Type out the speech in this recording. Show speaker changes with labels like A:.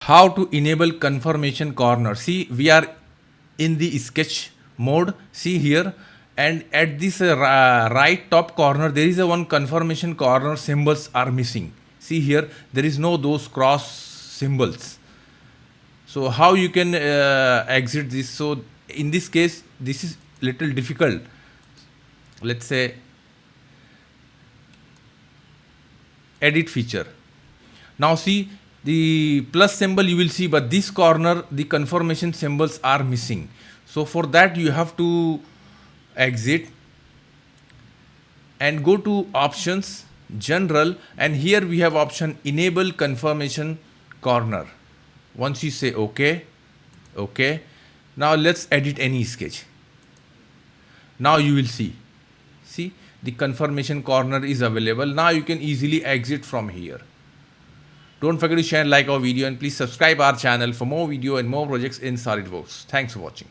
A: How to enable confirmation corner. See, we are in the sketch mode. See here, and at this right top corner there is a one confirmation corner symbols are missing. See here, there is no those cross symbols. So how you can exit this? So in this case this is little difficult. Let's say edit feature. Now see the plus symbol you will see, but this corner the confirmation symbols are missing. So for that you have to exit and go to options, general, and here we have option enable confirmation corner. Once you say okay, okay, now let's edit any sketch. Now you will see the confirmation corner is available. Now you can easily exit from here. Don't forget to share and like our video, and please subscribe our channel for more video and more projects in SolidWorks. Thanks for watching.